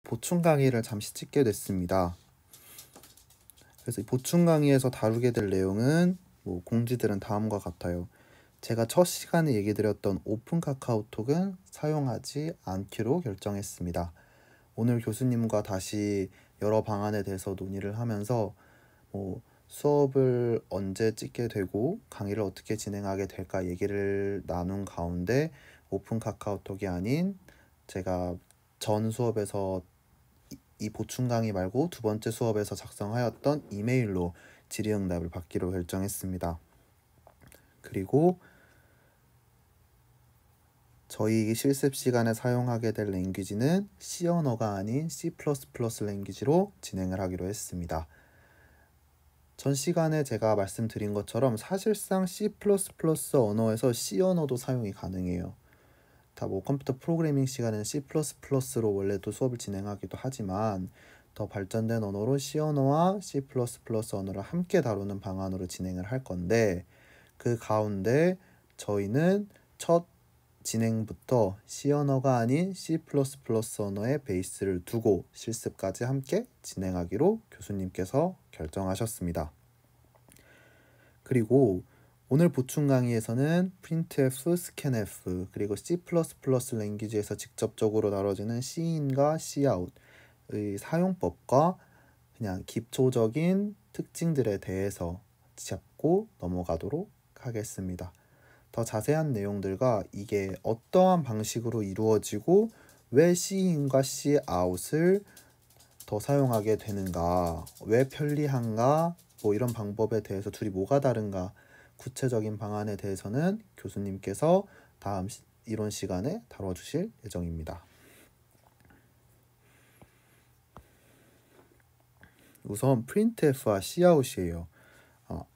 보충 강의를 잠시 찍게 됐습니다. 그래서 이 보충 강의에서 다루게 될 내용은 공지들은 다음과 같아요. 제가 첫 시간에 얘기 드렸던 오픈 카카오톡은 사용하지 않기로 결정했습니다. 오늘 교수님과 다시 여러 방안에 대해서 논의를 하면서 수업을 언제 찍게 되고 강의를 어떻게 진행하게 될까 얘기를 나눈 가운데 오픈 카카오톡이 아닌 제가 전 수업에서 이 보충 강의 말고 두 번째 수업에서 작성하였던 이메일로 질의응답을 받기로 결정했습니다. 그리고 저희 실습 시간에 사용하게 될 랭귀지는 C 언어가 아닌 C++ 랭귀지로 진행을 하기로 했습니다. 전 시간에 제가 말씀드린 것처럼 사실상 C++ 언어에서 C 언어도 사용이 가능해요. 다 컴퓨터 프로그래밍 시간에는 C++로 원래도 수업을 진행하기도 하지만 더 발전된 언어로 C 언어와 C++ 언어를 함께 다루는 방안으로 진행을 할 건데, 그 가운데 저희는 첫 진행부터 C 언어가 아닌 C++ 언어의 베이스를 두고 실습까지 함께 진행하기로 교수님께서 결정하셨습니다. 그리고 오늘 보충 강의에서는 printf, scanf, 그리고 C++ 랭귀지에서 직접적으로 다뤄지는 C인과 Cout의 사용법과 그냥 기초적인 특징들에 대해서 잡고 넘어가도록 하겠습니다. 더 자세한 내용들과 이게 어떠한 방식으로 이루어지고 왜 C인과 Cout을 더 사용하게 되는가, 왜 편리한가, 이런 방법에 대해서 둘이 뭐가 다른가, 구체적인 방안에 대해서는 교수님께서 다음 이론 시간에 다뤄주실 예정입니다. 우선 printf와 cout이에요.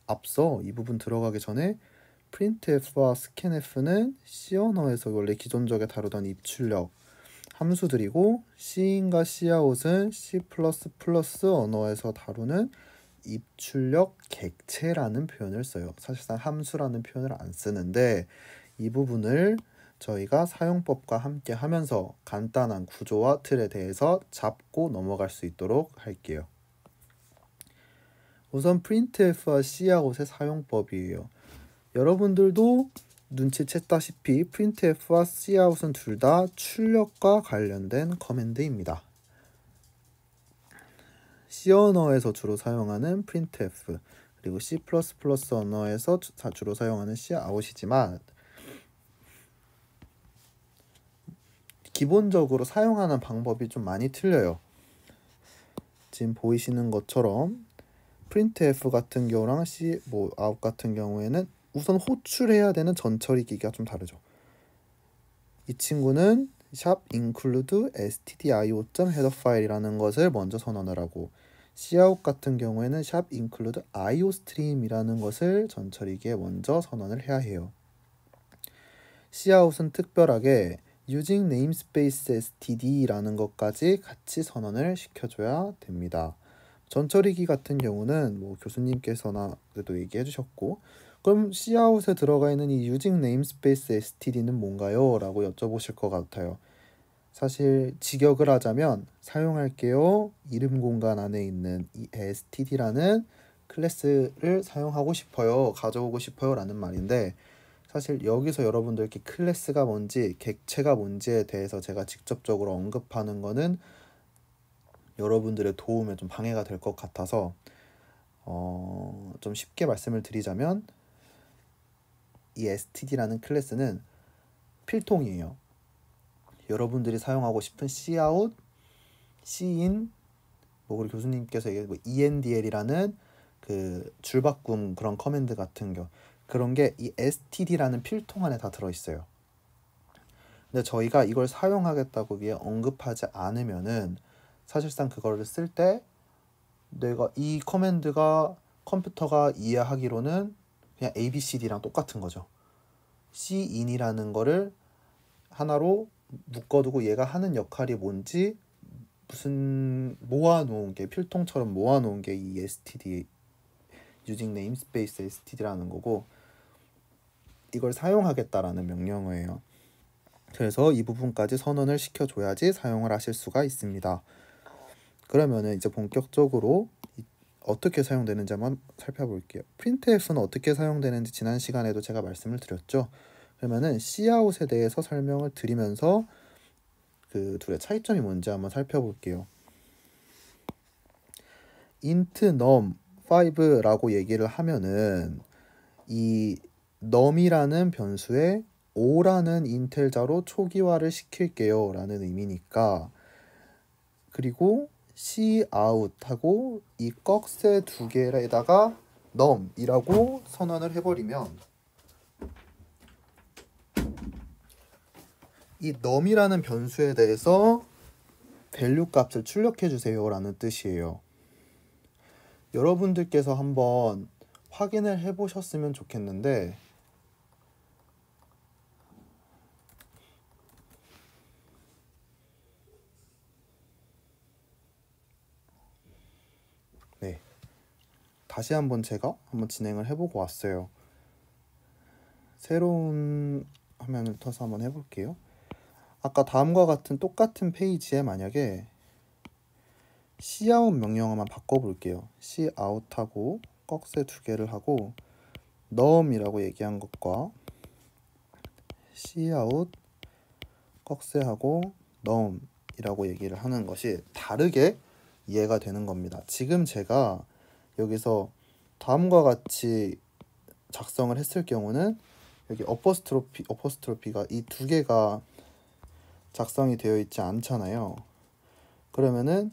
앞서 이 부분 들어가기 전에 printf와 scanf는 C 언어에서 원래 기존적에 다루던 입출력 함수들이고, C인과 Cout은 C++ 언어에서 다루는 입출력 객체라는 표현을 써요. 사실상 함수라는 표현을 안 쓰는데, 이 부분을 저희가 사용법과 함께 하면서 간단한 구조와 틀에 대해서 잡고 넘어갈 수 있도록 할게요. 우선 printf와 cout의 사용법이에요. 여러분들도 눈치챘다시피 printf와 cout은 둘 다 출력과 관련된 커맨드입니다. C 언어에서 주로 사용하는 printf, 그리고 C++ 언어에서 주로 사용하는 cout이지만 기본적으로 사용하는 방법이 좀 많이 틀려요. 지금 보이시는 것처럼 printf 같은 경우랑 cout 같은 경우에는 우선 호출해야 되는 전처리기가 좀 다르죠. 이 친구는 샵 include stdio.header 파일이라는 것을 먼저 선언을 하고, cout 같은 경우에는 샵 include iostream이라는 것을 전처리기에 먼저 선언을 해야 해요. cout은 특별하게 using namespace std라는 것까지 같이 선언을 시켜줘야 됩니다. 전처리기 같은 경우는 교수님께서나 그래도 얘기해 주셨고, 그럼 cout에 들어가 있는 이 using namespace std는 뭔가요? 라고 여쭤보실 것 같아요. 사실 직역을 하자면 사용할게요, 이름 공간 안에 있는 이 std라는 클래스를 사용하고 싶어요, 가져오고 싶어요 라는 말인데, 사실 여기서 여러분들께 클래스가 뭔지 객체가 뭔지에 대해서 제가 직접적으로 언급하는 거는 여러분들의 도움에 좀 방해가 될 것 같아서 좀 쉽게 말씀을 드리자면, 이 std라는 클래스는 필통이에요. 여러분들이 사용하고 싶은 cout, cin, 그리고 교수님께서 얘기한 endl이라는 그 줄바꿈 그런 커맨드 같은 그런 게 이 std라는 필통 안에 다 들어있어요. 근데 저희가 이걸 사용하겠다고 위해 언급하지 않으면은 사실상 그거를 쓸 때 내가 이 커맨드가 컴퓨터가 이해하기로는 그냥 ABCD랑 똑같은 거죠. Cin이라는 거를 하나로 묶어두고 얘가 하는 역할이 뭔지 무슨 모아놓은 게, 필통처럼 모아놓은 게 이 std, using namespace std라는 거고, 이걸 사용하겠다라는 명령어예요. 그래서 이 부분까지 선언을 시켜줘야지 사용을 하실 수가 있습니다. 그러면은 이제 본격적으로 어떻게 사용되는지 한번 살펴볼게요. printf는 어떻게 사용되는지 지난 시간에도 제가 말씀을 드렸죠. 그러면은 cout에 대해서 설명을 드리면서 그 둘의 차이점이 뭔지 한번 살펴볼게요. int num5라고 얘기를 하면은 이 num이라는 변수에 5라는 인텔자로 초기화를 시킬게요 라는 의미니까, 그리고 cout하고 이 꺽쇠 두 개에다가 num이라고 선언을 해버리면 이 num이라는 변수에 대해서 밸류 값을 출력해 주세요 라는 뜻이에요. 여러분들께서 한번 확인을 해 보셨으면 좋겠는데, 네, 다시 한번 제가 한번 진행을 해보고 왔어요. 새로운 화면을 터서 한번 해볼게요. 아까 다음과 같은 똑같은 페이지에 만약에 cout 명령어만 바꿔볼게요. cout하고 꺽쇠 두 개를 하고 num이라고 얘기한 것과 cout 꺽쇠하고 num이라고 얘기를 하는 것이 다르게 이해가 되는 겁니다. 지금 제가 여기서 다음과 같이 작성을 했을 경우는 여기 어퍼스트로피가 이 두 개가 작성이 되어 있지 않잖아요. 그러면은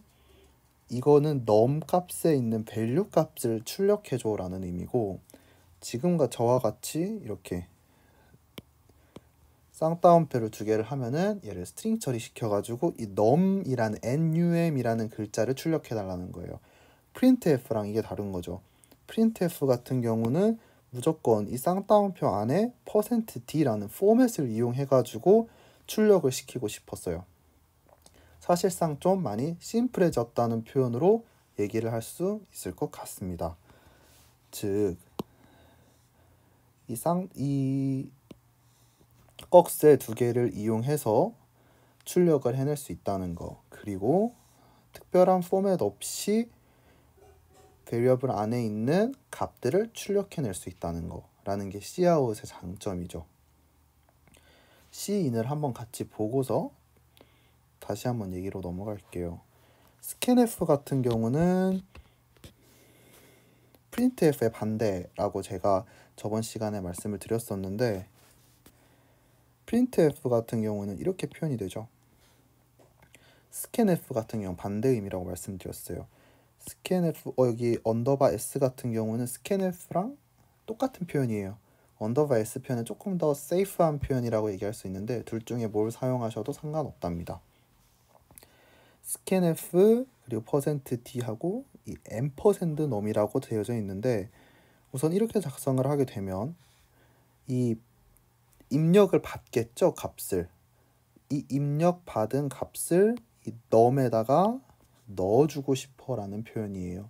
이거는 num 값에 있는 밸류 값을 출력해줘 라는 의미고, 지금과 저와 같이 이렇게 쌍따옴표를 두 개를 하면은 얘를 스트링 처리시켜가지고 이 num이라는 num이라는 글자를 출력해 달라는 거예요. printf랑 이게 다른 거죠. printf 같은 경우는 무조건 이 쌍따옴표 안에 %d라는 포맷을 이용해가지고 출력을 시키고 싶었어요. 사실상 좀 많이 심플해졌다는 표현으로 얘기를 할 수 있을 것 같습니다. 즉, 이 꺽쇠 두 개를 이용해서 출력을 해낼 수 있다는 거, 그리고 특별한 포맷 없이 베리어블 안에 있는 값들을 출력해낼 수 있다는 거라는 게 cout의 장점이죠. cin을 한번 같이 보고서 다시 한번 얘기로 넘어갈게요. scanf 같은 경우는 printf의 반대라고 제가 저번 시간에 말씀을 드렸었는데, printf 같은 경우는 이렇게 표현이 되죠. scanf 같은 경우 반대 의미라고 말씀드렸어요. scanf 여기 언더바 s 같은 경우는 scanf랑 똑같은 표현이에요. 언더바 s 표현은 조금 더 세이프한 표현이라고 얘기할 수 있는데 둘 중에 뭘 사용하셔도 상관없답니다. scanf 그리고 %d하고 이 %num이라고 되어져 있는데, 우선 이렇게 작성을 하게 되면 이 입력을 받겠죠, 값을. 이 입력 받은 값을 이 num에다가 넣어주고 싶어라는 표현이에요.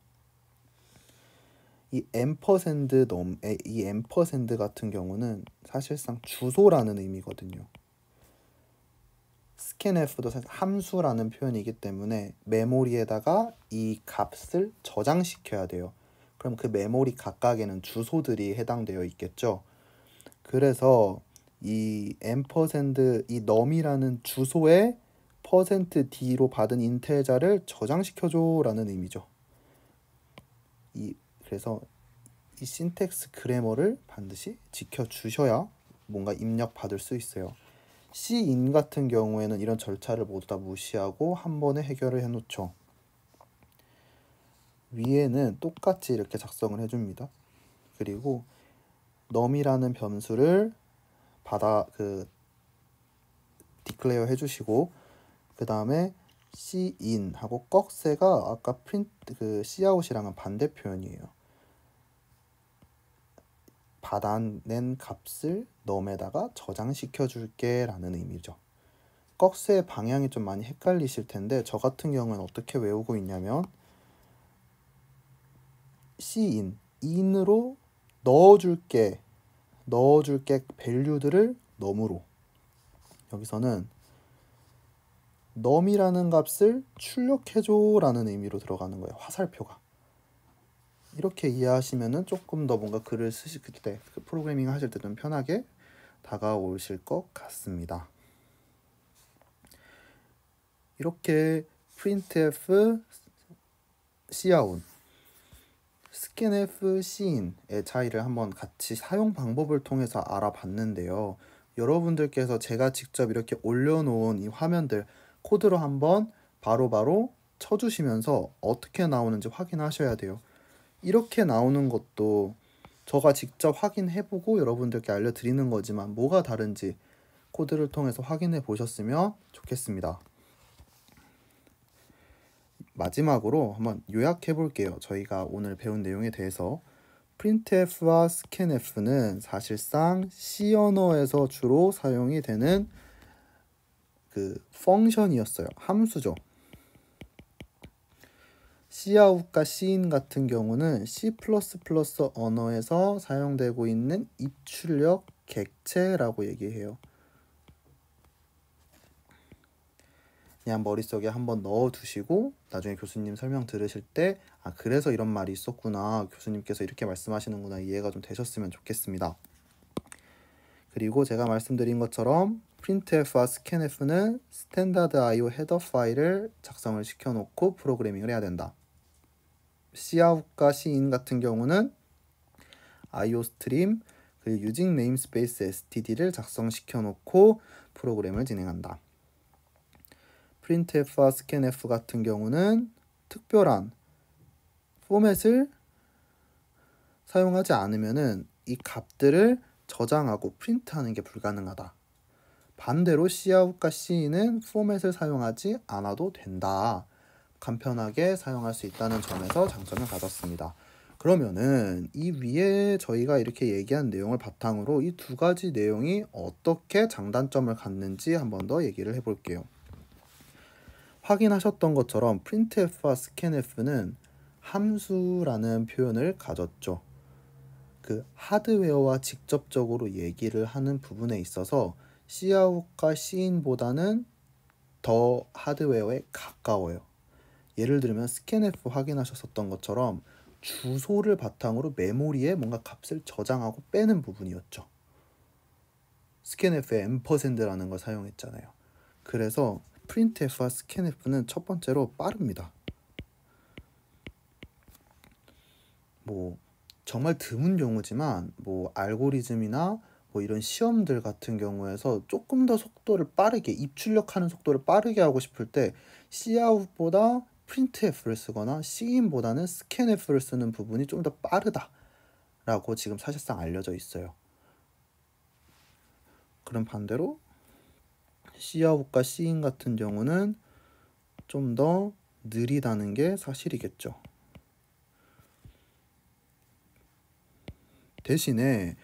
이 %num, 이 % 같은 경우는 사실상 주소라는 의미거든요. scanf도 사실 함수라는 표현이기 때문에 메모리에다가 이 값을 저장시켜야 돼요. 그럼 그 메모리 각각에는 주소들이 해당되어 있겠죠. 그래서 이 %, 이 num이라는 주소에 %d로 받은 인텔자를 저장시켜줘 라는 의미죠. 그래서 이 신텍스 그래머를 반드시 지켜주셔야 뭔가 입력 받을 수 있어요. cin 같은 경우에는 이런 절차를 모두 다 무시하고 한 번에 해결을 해놓죠. 위에는 똑같이 이렇게 작성을 해줍니다. 그리고 num이라는 변수를 디클레어 해주시고, 그 다음에 cin 하고 꺽쇠가 아까 cout이랑은 반대 표현이에요. 받아낸 값을 num에다가 저장시켜 줄게 라는 의미죠. 꺽쇠의 방향이 좀 많이 헷갈리실 텐데 저 같은 경우는 어떻게 외우고 있냐면 in으로 넣어줄게 밸류들을 num으로, 여기서는 num이라는 값을 출력해줘 라는 의미로 들어가는 거예요. 화살표가. 이렇게 이해하시면은 조금 더 뭔가 글을 쓰실 때, 프로그래밍 하실 때 좀 편하게 다가오실 것 같습니다. 이렇게 printf, cout, scanf, cin의 차이를 한번 같이 사용 방법을 통해서 알아봤는데요. 여러분들께서 제가 직접 이렇게 올려놓은 이 화면들 코드로 한번 바로바로 쳐주시면서 어떻게 나오는지 확인하셔야 돼요. 이렇게 나오는 것도 제가 직접 확인해보고 여러분들께 알려드리는 거지만 뭐가 다른지 코드를 통해서 확인해 보셨으면 좋겠습니다. 마지막으로 한번 요약해 볼게요. 저희가 오늘 배운 내용에 대해서 printf와 scanf는 사실상 C 언어에서 주로 사용이 되는 그 펑션이었어요. 함수죠. cout과 cin 같은 경우는 C++ 언어에서 사용되고 있는 입출력 객체라고 얘기해요. 그냥 머릿속에 한번 넣어두시고 나중에 교수님 설명 들으실 때 그래서 이런 말이 있었구나, 교수님께서 이렇게 말씀하시는구나 이해가 좀 되셨으면 좋겠습니다. 그리고 제가 말씀드린 것처럼 printf와 scanf는 스탠다드 IO 헤더 파일을 작성을 시켜놓고 프로그래밍을 해야 된다. cout과 cin 같은 경우는 IO 스트림 그리고 using namespace std를 작성시켜놓고 프로그램을 진행한다. printf와 scanf 같은 경우는 특별한 포맷을 사용하지 않으면은 이 값들을 저장하고 프린트하는 게 불가능하다. 반대로 cout과 cin은 포맷을 사용하지 않아도 된다. 간편하게 사용할 수 있다는 점에서 장점을 가졌습니다. 그러면은 이 위에 저희가 이렇게 얘기한 내용을 바탕으로 이 두 가지 내용이 어떻게 장단점을 갖는지 한번 더 얘기를 해볼게요. 확인하셨던 것처럼 printf와 scanf는 함수라는 표현을 가졌죠. 그 하드웨어와 직접적으로 얘기를 하는 부분에 있어서 cout과 cin보다는 더 하드웨어에 가까워요. 예를 들면 scanf 확인하셨었던 것처럼 주소를 바탕으로 메모리에 뭔가 값을 저장하고 빼는 부분이었죠. scanf에 &라는 걸 사용했잖아요. 그래서 printf와 scanf는 첫 번째로 빠릅니다. 뭐 정말 드문 경우지만 뭐 알고리즘이나 뭐 이런 시험들 같은 경우에서 조금 더 속도를 빠르게 입출력하는 속도를 빠르게 하고 싶을 때 cout보다 printf를 쓰거나 cin보다는 scanf를 쓰는 부분이 좀 더 빠르다라고 지금 사실상 알려져 있어요. 그럼 반대로 cout과 cin 같은 경우는 좀 더 느리다는 게 사실이겠죠. 대신에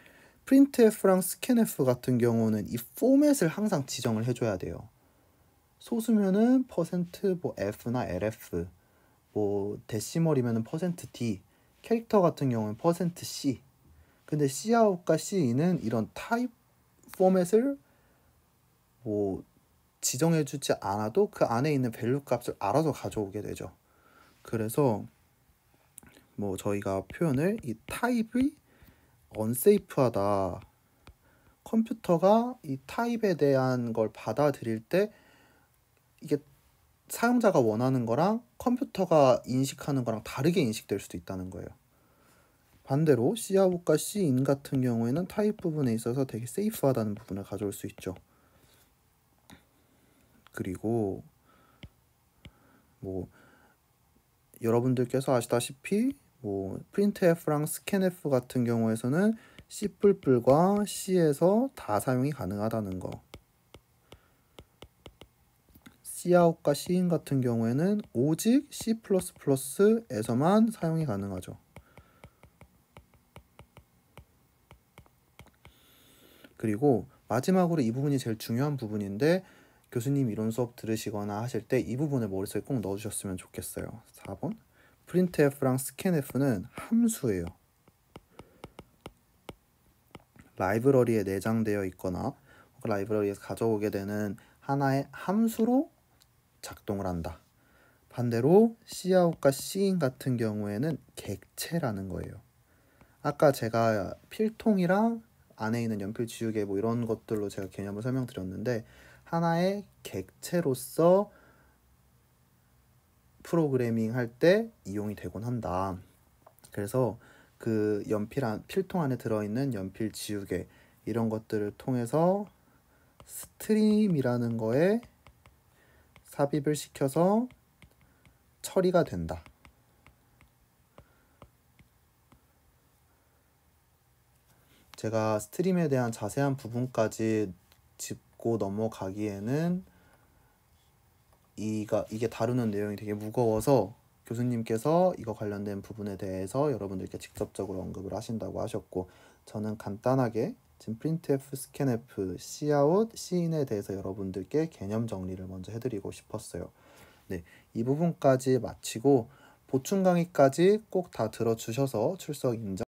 printf랑 scanf 같은 경우는 이 포맷을 항상 지정을 해줘야 돼요. 소수면은 뭐 %f나 lf, 뭐 데시멀이면은 %d, 캐릭터 같은 경우는 %c. 근데 cout과 cin은 이런 타입 포맷을 뭐 지정해주지 않아도 그 안에 있는 밸류 값을 알아서 가져오게 되죠. 그래서 뭐 저희가 표현을 이 타입이 unsafe하다, 컴퓨터가 이 타입에 대한 걸 받아들일 때 이게 사용자가 원하는 거랑 컴퓨터가 인식하는 거랑 다르게 인식될 수도 있다는 거예요. 반대로 cout과 cin 같은 경우에는 타입 부분에 있어서 되게 세이프하다는 부분을 가져올 수 있죠. 그리고 뭐 여러분들께서 아시다시피 뭐 printf랑 scanf 같은 경우에서는 C++과 C에서 다 사용이 가능하다는 거. cout과 cin 같은 경우에는 오직 C++에서만 사용이 가능하죠. 그리고 마지막으로 이 부분이 제일 중요한 부분인데 교수님 이론 수업 들으시거나 하실 때 이 부분을 머릿속에 꼭 넣어주셨으면 좋겠어요. 4번 printf랑 scanf는 함수예요. 라이브러리에 내장되어 있거나 라이브러리에서 가져오게 되는 하나의 함수로 작동을 한다. 반대로 Cout과 Cin 같은 경우에는 객체라는 거예요. 아까 제가 필통이랑 안에 있는 연필 지우개 뭐 이런 것들로 제가 개념을 설명드렸는데 하나의 객체로서 프로그래밍 할 때 이용이 되곤 한다. 그래서 그 필통 안에 들어있는 연필 지우개 이런 것들을 통해서 스트림이라는 거에 삽입을 시켜서 처리가 된다. 제가 스트림에 대한 자세한 부분까지 짚고 넘어가기에는 이게 다루는 내용이 되게 무거워서 교수님께서 이거 관련된 부분에 대해서 여러분들께 직접적으로 언급을 하신다고 하셨고, 저는 간단하게 지금 printf, scanf, cout, cin에 대해서 여러분들께 개념 정리를 먼저 해드리고 싶었어요. 네, 이 부분까지 마치고 보충 강의까지 꼭 다 들어주셔서 출석 인정